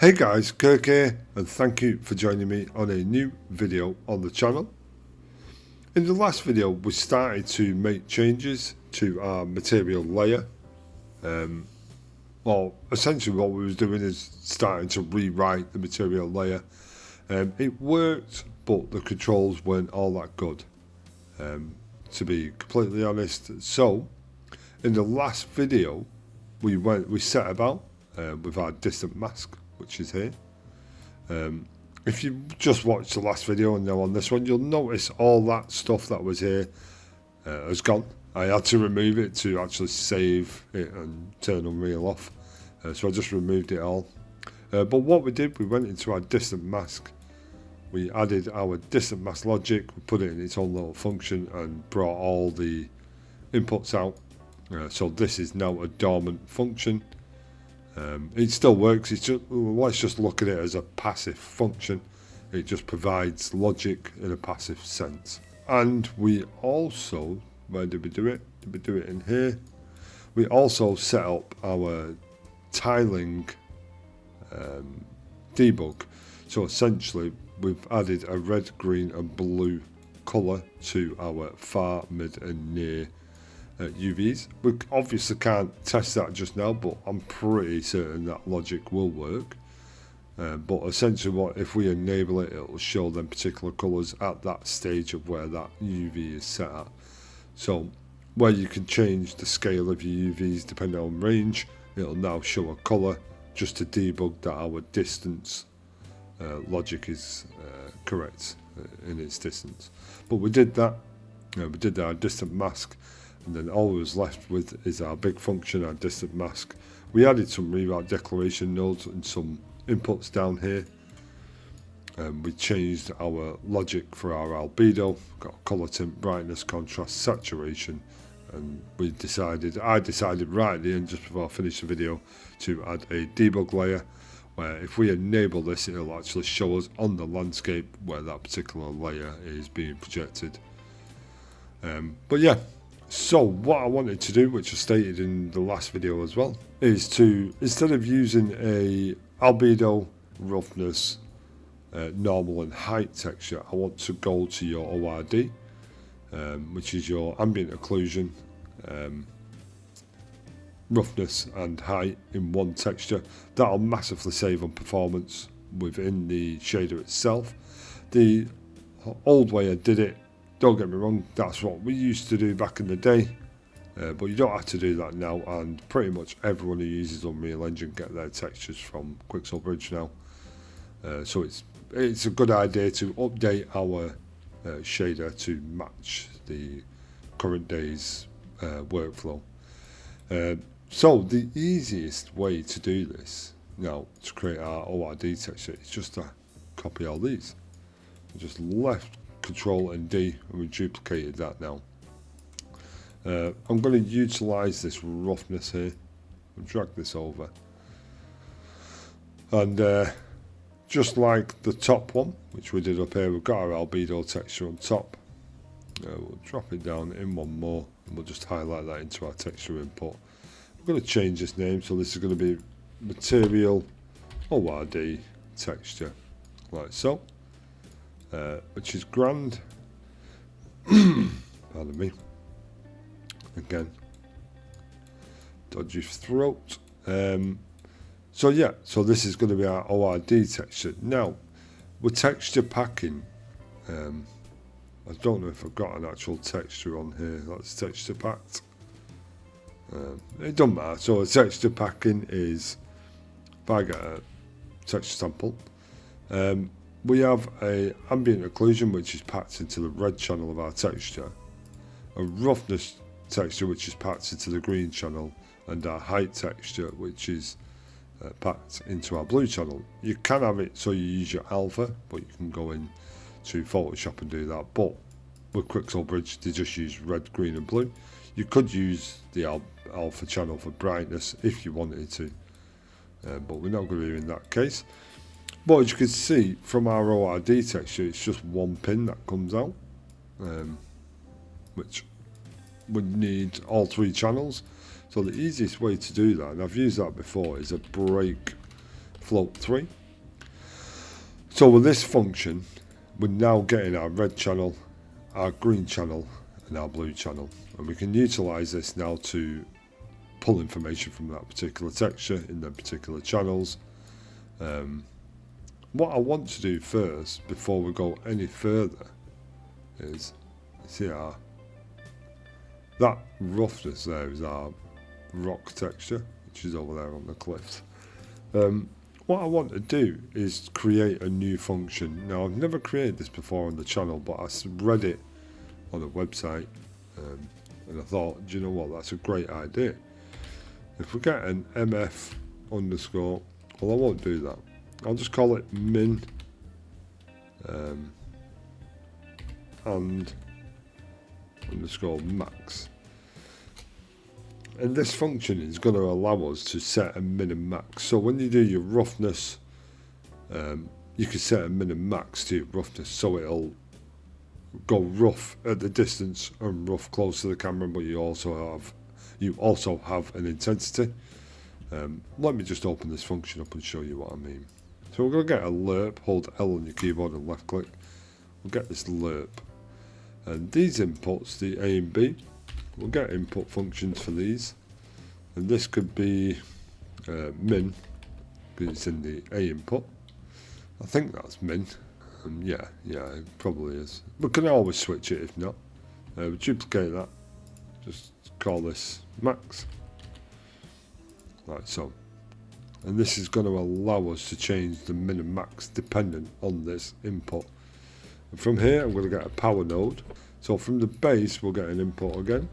Hey guys, Kirk here, and thank you for joining me on a new video on the channel. In the last video we started to make changes to our material layer. Well, essentially what we was doing is starting to rewrite the material layer. It worked, but the controls weren't all that good, to be completely honest. So in the last video we set about with our distant mask, which is here. If you just watched the last video and now on this one, you'll notice all that stuff that was here has gone. I had to remove it to actually save it and turn Unreal off, so I just removed it all. But what we did, we went into our distant mask, we added our distant mask logic, we put it in its own little function and brought all the inputs out. So this is now a dormant function. It still works, it's just, let's just look at it as a passive function. It just provides logic in a passive sense. And we also, where did we do it? Did we do it in here? We also set up our tiling debug. So essentially we've added a red, green and blue colour to our far, mid and near UVs. We obviously can't test that just now, but I'm pretty certain that logic will work. But essentially if we enable it, it will show them particular colours at that stage of where that UV is set at. So where you can change the scale of your UVs depending on range, it'll now show a colour just to debug that our distance logic is correct in its distance. But we did that, we did our distant mask. And then all we was left with is our big function, our distant mask. We added some rewrite declaration nodes and some inputs down here. We changed our logic for our albedo, got color tint, brightness, contrast, saturation, and I decided right at the end, just before I finished the video, to add a debug layer where if we enable this, it'll actually show us on the landscape where that particular layer is being projected. But yeah. So what I wanted to do, which I stated in the last video as well, is to, instead of using a albedo, roughness, normal and height texture, I want to go to your ORD, which is your ambient occlusion, roughness and height in one texture. That'll massively save on performance within the shader itself. The old way I did it, don't get me wrong, that's what we used to do back in the day, but you don't have to do that now, and pretty much everyone who uses Unreal Engine get their textures from Quicksilbridge now. So it's a good idea to update our shader to match the current day's workflow. So the easiest way to do this now, to create our ORD texture, is just to copy all these. Just left Control and D, and we duplicated that now. I'm going to utilize this roughness here and drag this over, and just like the top one which we did up here, we've got our albedo texture on top. We'll drop it down in one more and we'll just highlight that into our texture input. I'm going to change this name, so this is going to be material ORD texture, like so. Which is grand. Pardon me. Again, dodgy throat. So yeah, so this is going to be our ORD texture. Now, with texture packing, I don't know if I've got an actual texture on here that's texture packed. It doesn't matter. So a texture packing is, if I get a texture sample, we have a ambient occlusion which is packed into the red channel of our texture, a roughness texture which is packed into the green channel, and our height texture which is packed into our blue channel. You can have it so you use your alpha, but you can go in to Photoshop and do that, but with Quicksilbridge they just use red, green and blue. You could use the alpha channel for brightness if you wanted to, but we're not going to be in that case. But as you can see from our ORD texture, it's just one pin that comes out, which would need all three channels. So the easiest way to do that, and I've used that before, is a break float 3. So with this function, we're now getting our red channel, our green channel, and our blue channel, and we can utilize this now to pull information from that particular texture in them particular channels. What I want to do first, before we go any further, is see that roughness there is our rock texture, which is over there on the cliffs. What I want to do is create a new function. Now, I've never created this before on the channel, but I read it on a website, and I thought, do you know what, that's a great idea. If we get an mf underscore, well, I won't do that. I'll just call it min and underscore max. And this function is going to allow us to set a min and max. So when you do your roughness, you can set a min and max to your roughness, so it'll go rough at the distance and rough close to the camera, but you also have an intensity. Let me just open this function up and show you what I mean. So we're going to get a lerp. Hold L on your keyboard and left click. We'll get this lerp, and these inputs, the A and B, we'll get input functions for these, and this could be min, because it's in the A input. I think that's min. Yeah, it probably is. We can always switch it if not. We'll duplicate that. Just call this max, like so. And this is going to allow us to change the min and max dependent on this input. And from here, I'm going to get a power node. So from the base, we'll get an input again.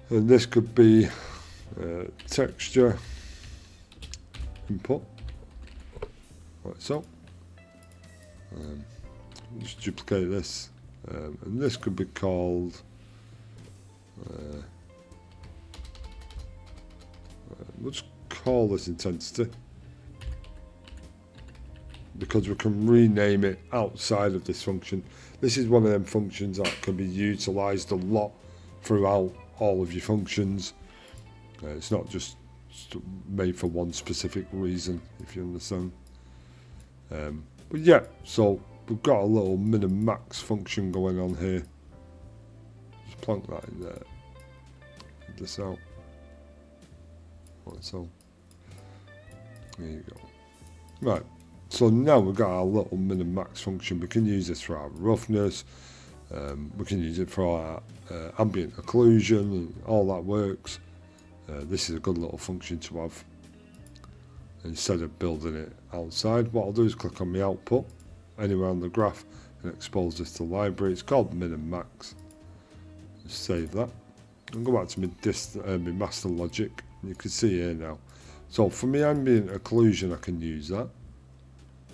And this could be texture input, like so. Just duplicate this, and this could be called we'll just call this intensity, because we can rename it outside of this function. This is one of them functions that can be utilized a lot throughout all of your functions. It's not just made for one specific reason, if you understand. But yeah, so we've got a little min and max function going on here. Just plonk that in there. This out. Like so. There you go. Right. So now we've got our little min and max function. We can use this for our roughness. We can use it for our ambient occlusion, and all that works. This is a good little function to have. Instead of building it outside, what I'll do is click on the output anywhere on the graph and expose this to the library. It's called min and max. Just save that and go back to my master logic. You can see here now. So for my ambient occlusion, I can use that.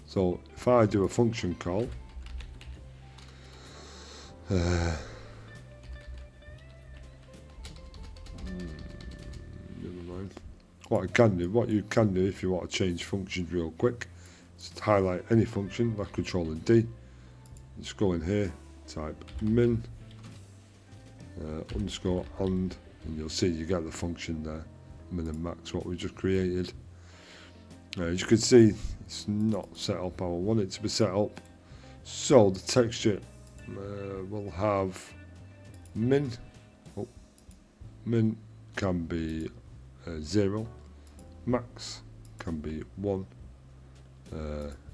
So if I do a function call, never mind. What you can do if you want to change functions real quick, is to highlight any function, like Control and D. Just go in here, type min underscore and you'll see you get the function there, min and max, what we just created. As you can see, it's not set up how I want it to be set up. So the texture will have min. Min can be 0, max can be 1,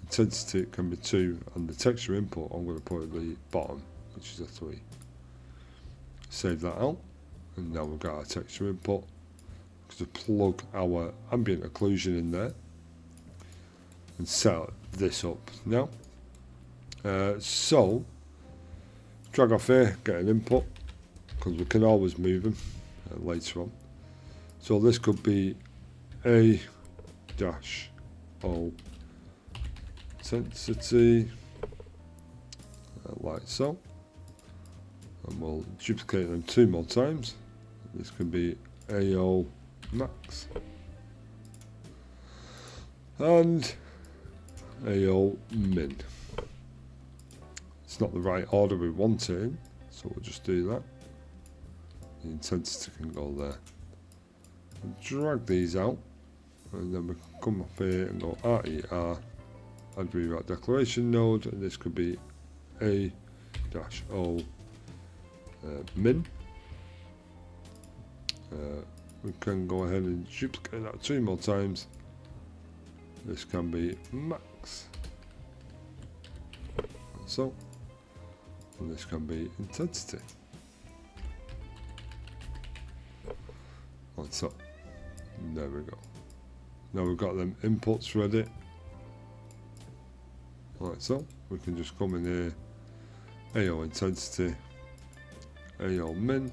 intensity can be 2, and the texture input I'm going to put at the bottom, which is a 3. Save that out, and now we've got our texture input. To plug our ambient occlusion in there and set this up now. So drag off here, get an input, because we can always move them later on. So this could be A-O intensity, like so, and we'll duplicate them 2 more times. This could be AO max and AO min. It's not the right order we want it in, so we'll just do that. The intensity can go there. We'll drag these out and then we can come up here and go RER, add rewrite declaration node, and this could be A-O min. We can go ahead and duplicate that 2 more times. This can be max, so, and this can be intensity. Like so. There we go. Now we've got them inputs ready. Like so. We can just come in here, AO intensity, AO min,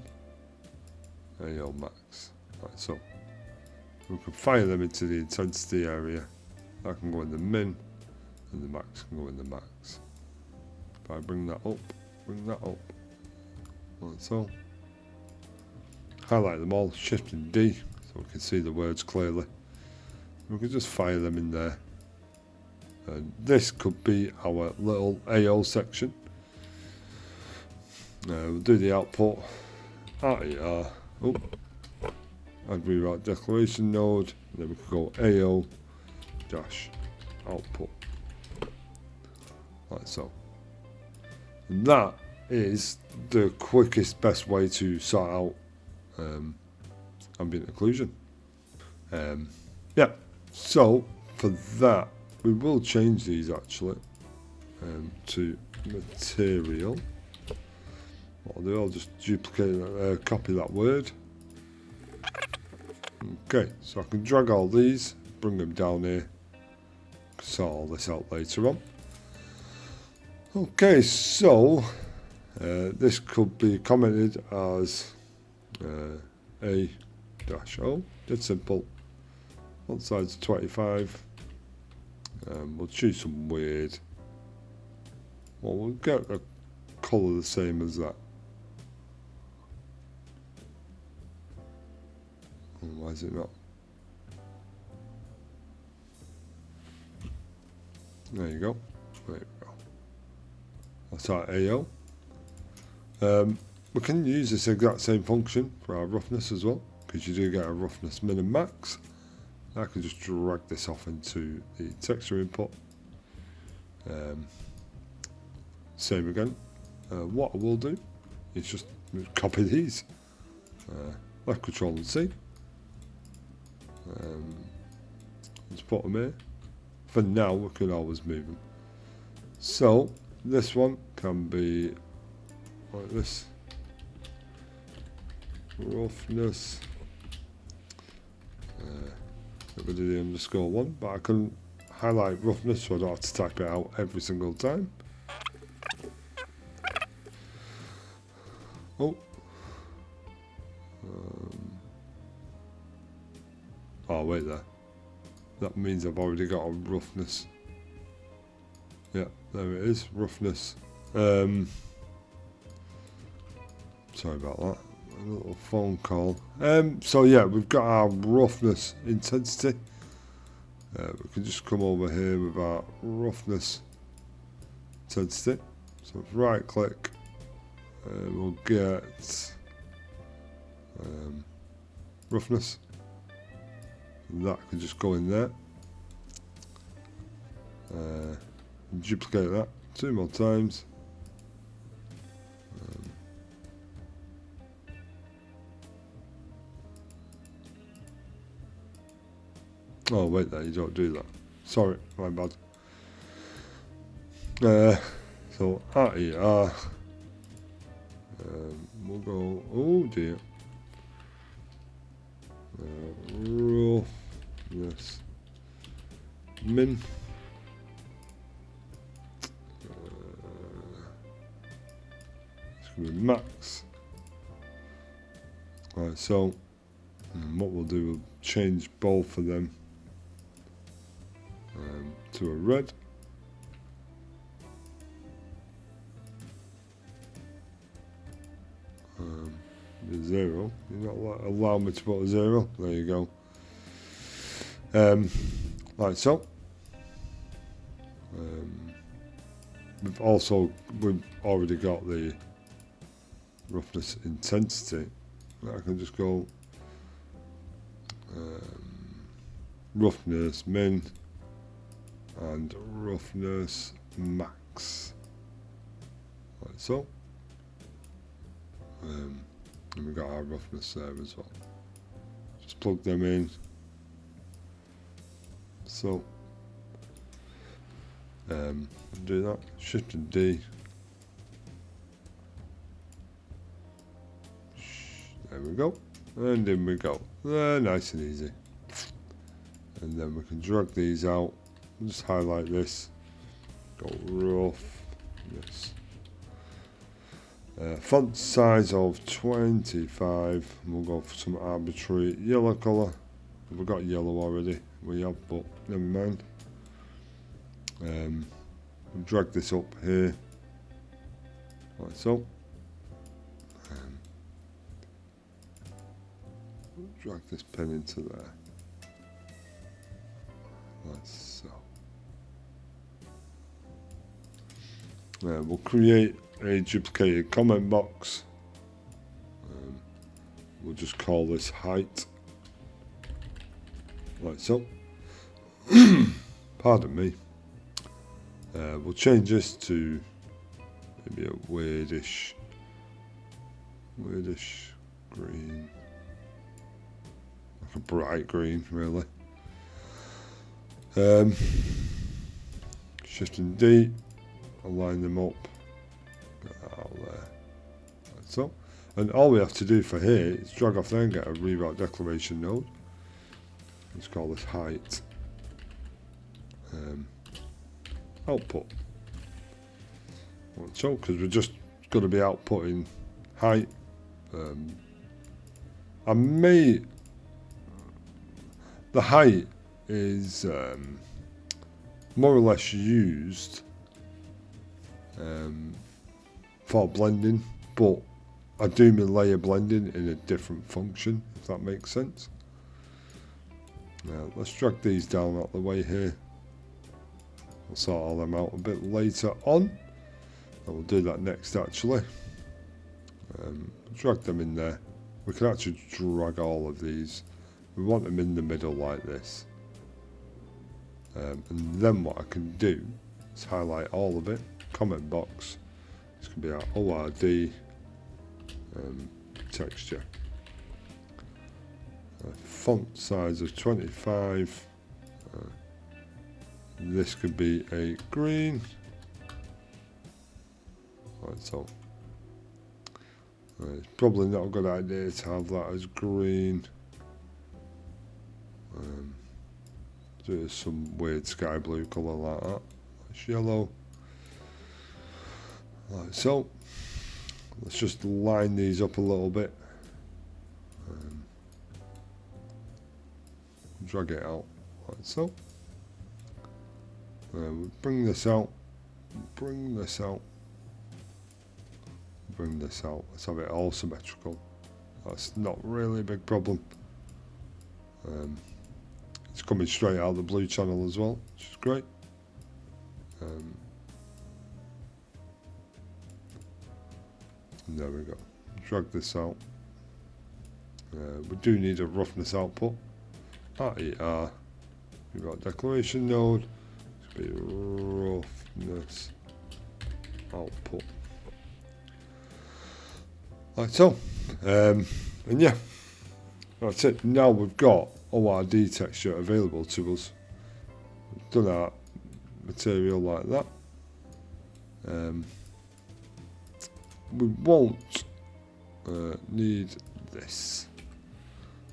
AO max. Like so. We can fire them into the intensity area. That can go in the min, and the max can go in the max. If I bring that up, like so. Highlight them all, Shift and D, so we can see the words clearly. We can just fire them in there. And this could be our little AO section. We'll do the output. RER. Oh, add rewrite declaration node. And then we can go AO dash output. Like so. And that is the quickest, best way to sort out ambient occlusion. Yeah, so for that we will change these actually to material. What I'll do, I'll just duplicate, copy that word. Okay, so I can drag all these, bring them down here, sort all this out later on. Okay, so this could be commented as A-O, dead simple. One side's 25. We'll choose some weird. Well, we'll get a colour the same as that. Oh, why is it not? There you go. There you go. That's our AO. We can use this exact same function for our roughness as well, because you do get a roughness min and max. I can just drag this off into the texture input. Same again. What I will do is just copy these. Left Control and C. Just put them here. For now, we can always move them. So this one can be like this. Roughness. Get rid of the underscore one, but I can highlight roughness so I don't have to type it out every single time. Oh. Oh, wait there. That means I've already got a roughness. Yeah, there it is, roughness. Sorry about that. A little phone call. So yeah, we've got our roughness intensity. We can just come over here with our roughness intensity. So right click, we'll get roughness. And that can just go in there. Duplicate that 2 more times. Oh wait there, you don't do that. Sorry, my bad. So RER. We'll go, oh dear. Roughness min. It's going to be max. Right, so what we'll do, we'll change both of them to a red. The 0. You're not allowing me to put a 0. There you go. Like so. We've already got the roughness intensity. I can just go roughness min and roughness max, like so. And we've got our roughness there as well. Just plug them in. So do that, Shift and D. There we go, and in we go. Nice and easy. And then we can drag these out. Just highlight this. Go roughness. Font size of 25. We'll go for some arbitrary yellow colour. We've got yellow already. We have, but never mind. We'll drag this up here, like so. Drag this pen into there, like so. We'll create a duplicated comment box. We'll just call this height, like so. Pardon me. We'll change this to maybe a weirdish green, like a bright green, really. Shift and D, align them up, get that out there, like so. And all we have to do for here is drag off there and get a rewrite declaration node. Let's call this height. Output. So, because we're just going to be outputting height. The height is more or less used for blending, but I do my layer blending in a different function, if that makes sense. Now let's drag these down out the way here. We'll sort all them out a bit later on, and we'll do that next actually. Drag them in there. We can actually drag all of these. We want them in the middle like this. And then what I can do is highlight all of it. Comment box. This can be our ORD texture. Font size of 25. This could be a green, like so. It's probably not a good idea to have that as green. Do some weird sky blue colour like that. It's yellow, like so. Let's just line these up a little bit. Drag it out like so. We'll bring this out, bring this out, bring this out. Let's have it all symmetrical. That's not really a big problem. It's coming straight out of the blue channel as well, which is great. There we go. Drag this out. We do need a roughness output. RER. We've got a declaration node. It's be roughness output. Like so. And yeah, that's it. Now we've got ORD texture available to us. We've done our material like that. We won't need this.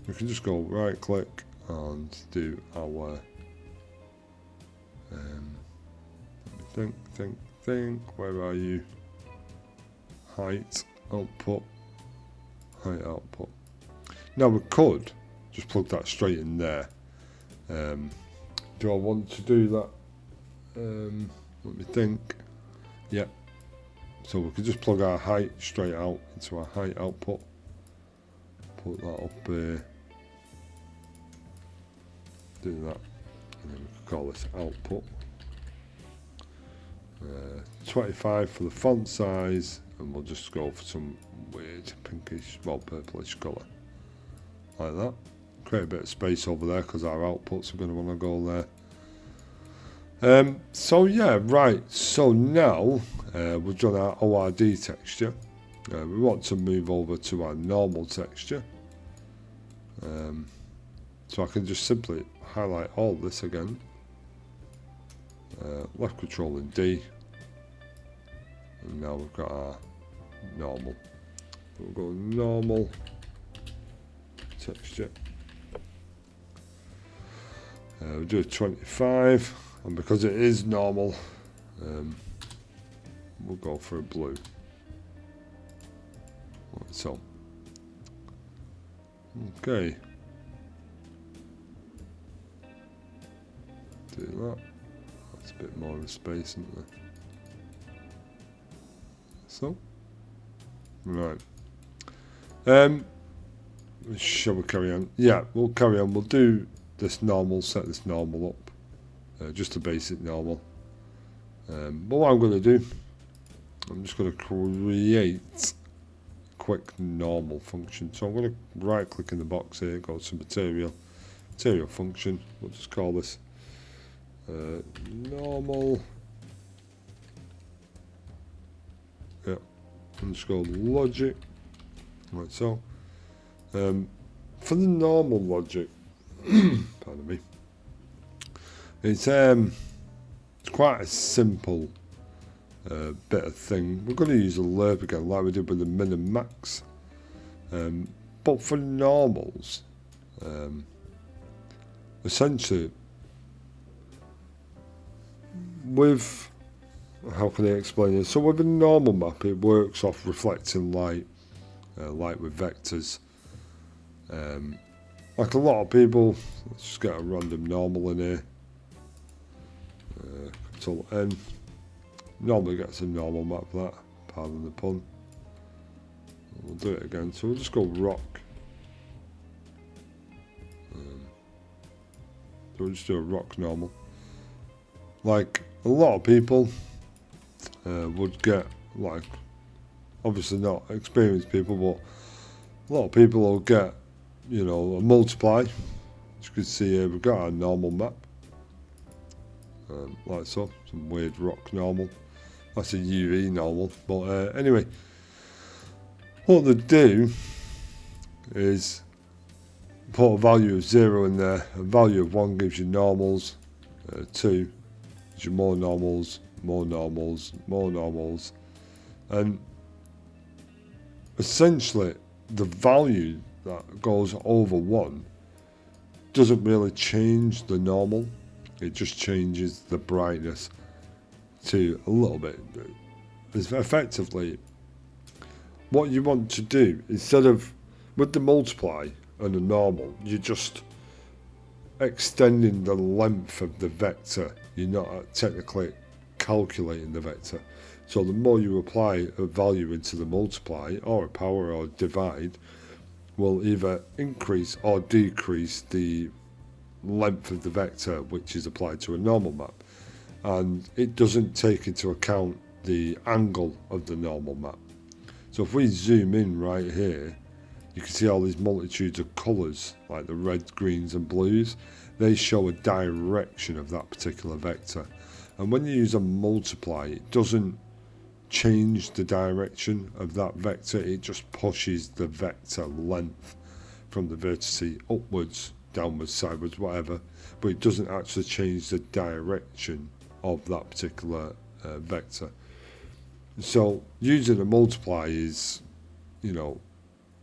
We can just go right click and do our think, where are you? Height output. Now we could just plug that straight in there. Do I want to do that? Let me think. Yeah. So we could just plug our height straight out into our height output. Put that up here. Do that. And then we could call this output. 25 for the font size, and we'll just go for some weird pinkish, well, purplish colour. Like that. create a bit of space over there because our outputs are going to want to go there. So yeah, right, so now we've done our ORD texture. We want to move over to our normal texture. So I can just simply highlight all this again. Left control and D. And now we've got our normal. We'll go normal texture. We'll do a 25, and because it is normal, we'll go for a blue. Like so. Okay. Do that. That's a bit more of a space, isn't there? So. Right. Shall we carry on? Yeah, we'll carry on. We'll do this normal, set this normal up. Just a basic normal. But what I'm going to do, I'm just going to create a quick normal function. So I'm going to right click in the box here, go to material function. We'll just call this normal. Yeah, and just go logic. Like so. For the normal logic, pardon me, it's quite a simple bit of thing. We're going to use a lerp again, like we did with the min and max. But for normals, essentially, with, how can I explain it? So with a normal map, it works off reflecting light, light with vectors. Like a lot of people, let's just get a random normal in here. Control N. Normally gets a normal map that, pardon the pun. We'll do it again, so we'll just go rock. So we'll just do a rock normal. Like a lot of people would get, like, obviously not experienced people, but a lot of people will get, you know, a multiply. As you can see here, we've got our normal map. Like so, some weird rock normal. That's a UV normal. But anyway, what they do is put a value of 0 in there. A value of 1 gives you normals. 2 gives you more normals, more normals, more normals. And essentially, the value that goes over 1 doesn't really change the normal. It just changes the brightness to a little bit. It's effectively, what you want to do, instead of with the multiply and the normal, you're just extending the length of the vector. You're not technically calculating the vector. So the more you apply a value into the multiply or a power or divide, will either increase or decrease the length of the vector which is applied to a normal map, and it doesn't take into account the angle of the normal map. So if we zoom in right here, you can see all these multitudes of colours, like the red, greens and blues. They show a direction of that particular vector, and when you use a multiply, it doesn't change the direction of that vector. It just pushes the vector length from the vertices upwards, downwards, sideways, whatever, but it doesn't actually change the direction of that particular vector. So using a multiply is, you know,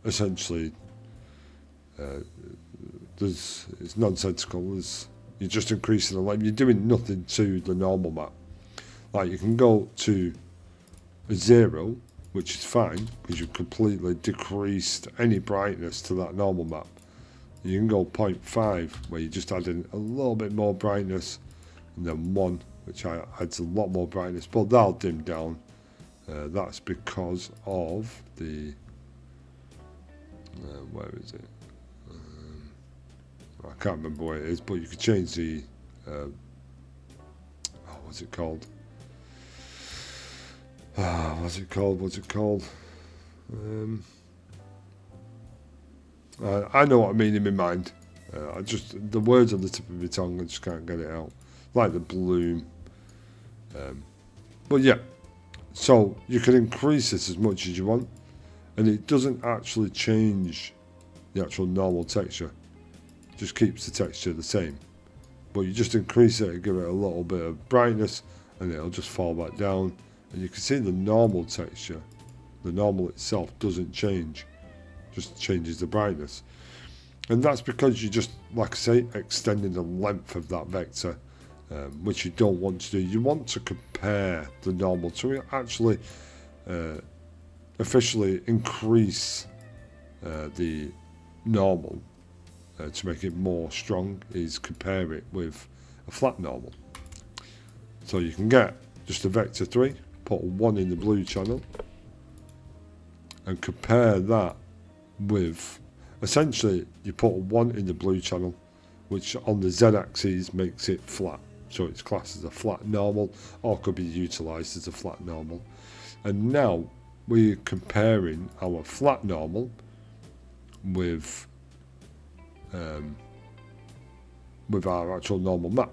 essentially it's nonsensical. You're just increasing the length. You're doing nothing to the normal map. Like you can go to a 0, which is fine because you've completely decreased any brightness to that normal map. You can go 0.5, where you just add in a little bit more brightness, and then 1, which adds a lot more brightness, but that'll dim down. That's because of the where is it? I can't remember where it is, but you can change the what's it called? What's it called? I know what I mean in my mind. The words on the tip of my tongue, I just can't get it out. Like the bloom. But yeah, so you can increase this as much as you want, and it doesn't actually change the actual normal texture. It just keeps the texture the same. But you just increase it and give it a little bit of brightness, and it'll just fall back down. And you can see the normal texture, the normal itself doesn't change, just changes the brightness. And that's because you just, like I say, extending the length of that vector, which you don't want to do. You want to compare the normal to actually officially increase the normal to make it more strong, is compare it with a flat normal. So you can get just a vector 3, put a 1 in the blue channel, and compare that with, essentially you put a 1 in the blue channel, which on the z-axis makes it flat, so it's classed as a flat normal, or could be utilised as a flat normal. And now we're comparing our flat normal with our actual normal map.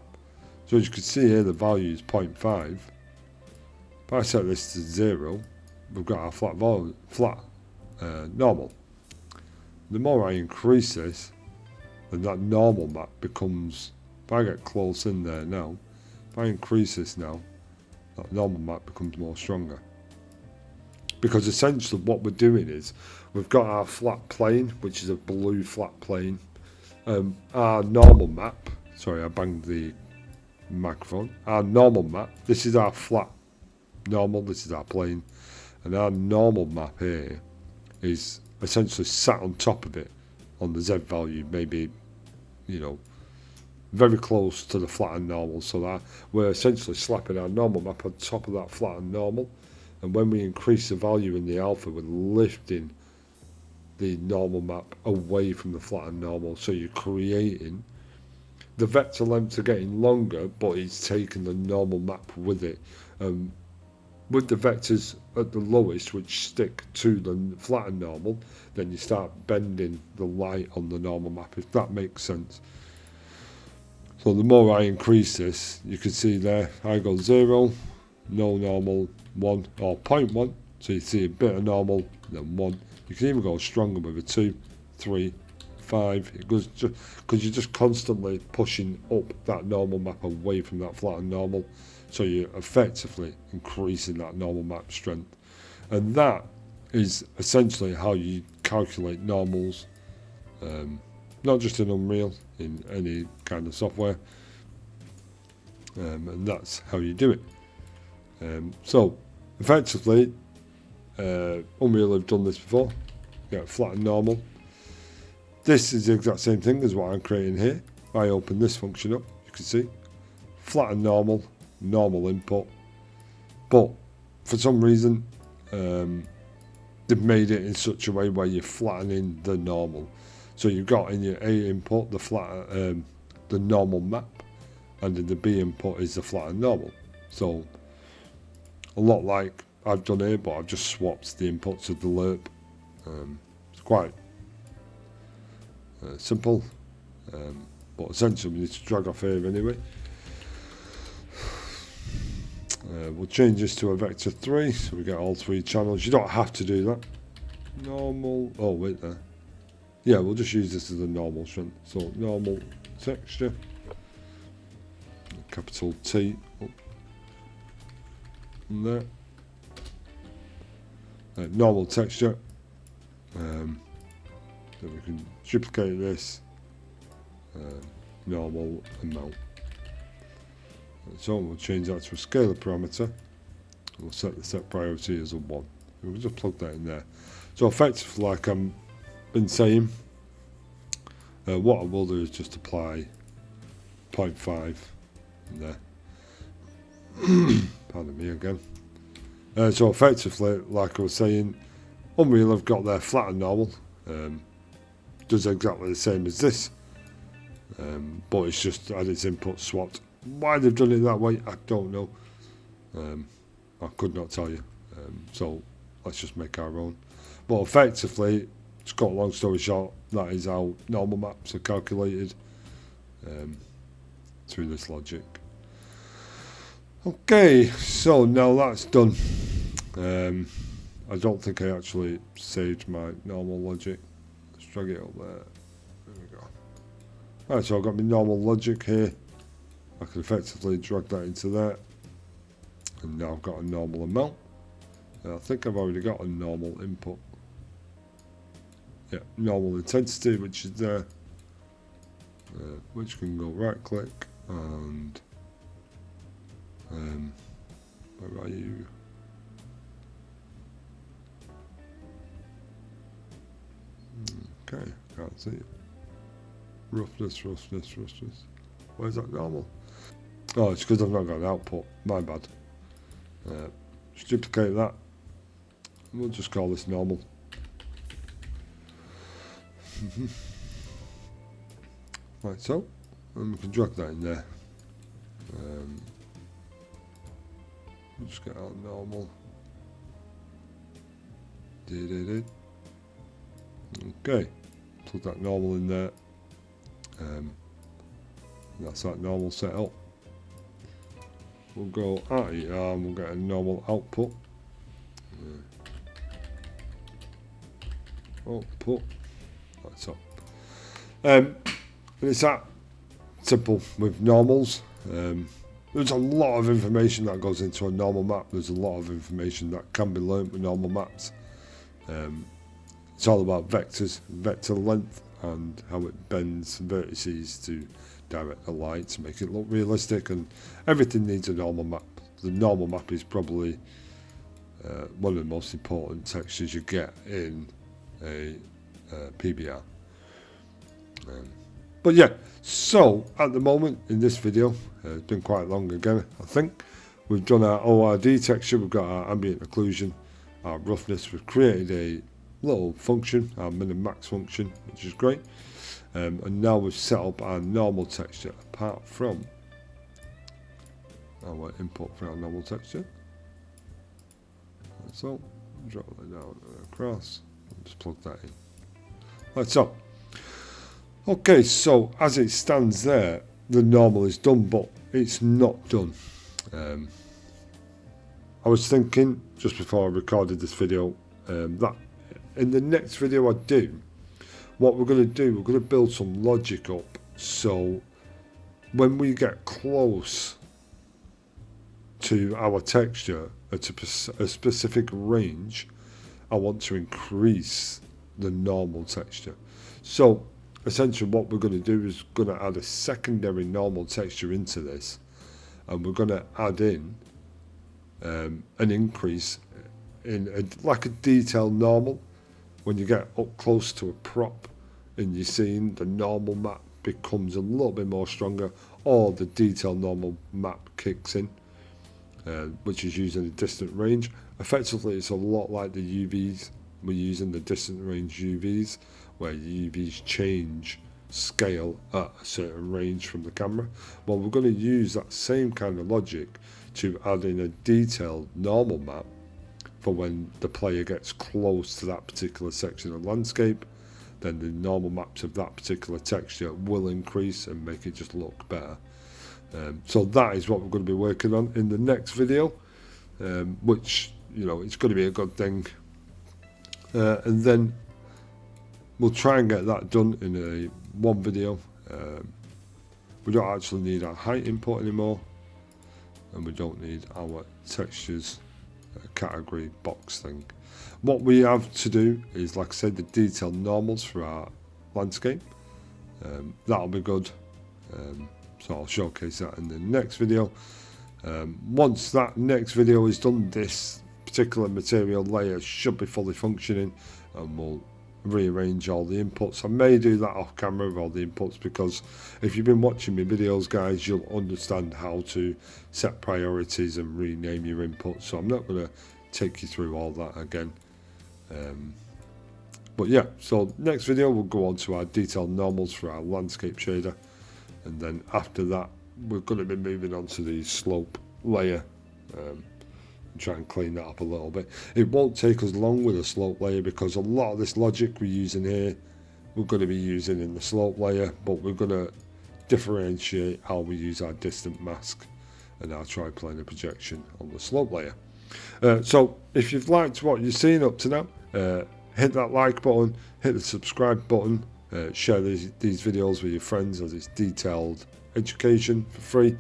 So as you can see here, the value is 0.5. If I set this to 0, we've got our flat normal. The more I increase this, then that normal map becomes, if I get close in there now, if I increase this now, that normal map becomes more stronger. Because essentially what we're doing is, we've got our flat plane, which is a blue flat plane. Our normal map, sorry I banged the microphone, our normal map, this is our flat normal, this is our plane, and our normal map here is essentially sat on top of it on the Z value, maybe, you know, very close to the flattened normal, so that we're essentially slapping our normal map on top of that flattened normal, and when we increase the value in the alpha, we're lifting the normal map away from the flattened normal, so you're creating, the vector lengths are getting longer, but it's taking the normal map with it. With the vectors at the lowest, which stick to the flattened normal, then you start bending the light on the normal map, if that makes sense. So the more I increase this, you can see there, I go 0, no normal, 1, or 0.1, so you see a bit of normal, then 1. You can even go stronger with a 2, 3, 5. It goes just because you're just constantly pushing up that normal map away from that flattened normal, so you're effectively increasing that normal map strength. And that is essentially how you calculate normals, not just in Unreal, in any kind of software, and that's how you do it. So effectively, Unreal have done this before. Get flat and normal. This is the exact same thing as what I'm creating here. If I open this function up, you can see flat and normal, normal input, but for some reason they've made it in such a way where you're flattening the normal. So you've got in your A input the normal map, and in the B input is the flat and normal. So a lot like I've done here, but I've just swapped the inputs of the lerp. It's quite simple, but essentially we need to drag off here anyway. We'll change this to a vector 3, so we get all 3 channels. You don't have to do that. Normal, oh wait there. Yeah, we'll just use this as a normal strength. So normal texture, capital T, up and there. Normal texture, then we can duplicate this, normal amount. So we'll change that to a scalar parameter. We'll set the set priority as a 1. We'll just plug that in there. So effectively, like I've been saying, what I will do is just apply 0.5 in there. Pardon me again. So effectively, like I was saying, Unreal have got their flat and normal, does exactly the same as this, but it's just had its input swapped. Why they've done it that way, I don't know. I could not tell you. So let's just make our own. But effectively, to cut a long story short, that is how normal maps are calculated through this logic. Okay, so now that's done. I don't think I actually saved my normal logic. Let's drag it up there. There we go. Right, so I've got my normal logic here. I can effectively drag that into there. And now I've got a normal amount. And I think I've already got a normal input. Yeah, normal intensity, which is there. Which can go right click and where are you? Okay, can't see it. Roughness. Where's that normal? Oh, it's because I've not got an output. My bad. Just duplicate that. We'll just call this normal. Like so. And we can drag that in there. We'll just get out normal. Okay. Plug that normal in there. That's that normal setup. We'll go at it and we'll get a normal output. Output. That's up. And it's that simple with normals. There's a lot of information that goes into a normal map. There's a lot of information that can be learnt with normal maps. It's all about vectors, vector length, and how it bends vertices to direct the light to make it look realistic, and everything needs a normal map. The normal map is probably one of the most important textures you get in a PBR. But yeah, so at the moment in this video, it's been quite long again, I think. We've done our ORD texture, we've got our ambient occlusion, our roughness, we've created a little function, our min and max function, which is great. And now we've set up our normal texture apart from our input for our normal texture. So, drop that down and across, and just plug that in. Like so. Okay, so as it stands there, the normal is done, but it's not done. I was thinking, just before I recorded this video, that in the next video I do, what we're going to do, we're going to build some logic up, so when we get close to our texture at a specific range, I want to increase the normal texture. So essentially what we're going to do is going to add a secondary normal texture into this, and we're going to add in an increase in like a detailed normal. When you get up close to a prop in your scene, the normal map becomes a little bit more stronger, or the detailed normal map kicks in, which is using a distant range. Effectively, it's a lot like the UVs. We're using the distant range UVs, where UVs change scale at a certain range from the camera. Well, we're going to use that same kind of logic to add in a detailed normal map for when the player gets close to that particular section of landscape. Then the normal maps of that particular texture will increase and make it just look better. So that is what we're going to be working on in the next video, which, you know, it's going to be a good thing. And then we'll try and get that done in one video. We don't actually need our height input anymore, and we don't need our textures category box thing. What we have to do is, like I said, the detailed normals for our landscape. That'll be good. So I'll showcase that in the next video. Once that next video is done, this particular material layer should be fully functioning, and we'll rearrange all the inputs. I may do that off camera with all the inputs, because if you've been watching my videos, guys, you'll understand how to set priorities and rename your inputs, so I'm not going to take you through all that again. But yeah, so next video we'll go on to our detailed normals for our landscape shader, and then after that we're going to be moving on to the slope layer, try and clean that up a little bit. It won't take us long with a slope layer because a lot of this logic we're using here we're going to be using in the slope layer, but we're going to differentiate how we use our distant mask and our triplanar projection on the slope layer. So if you've liked what you've seen up to now, hit that like button, hit the subscribe button, share these videos with your friends as it's detailed education for free,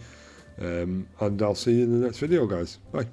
and I'll see you in the next video, guys. Bye.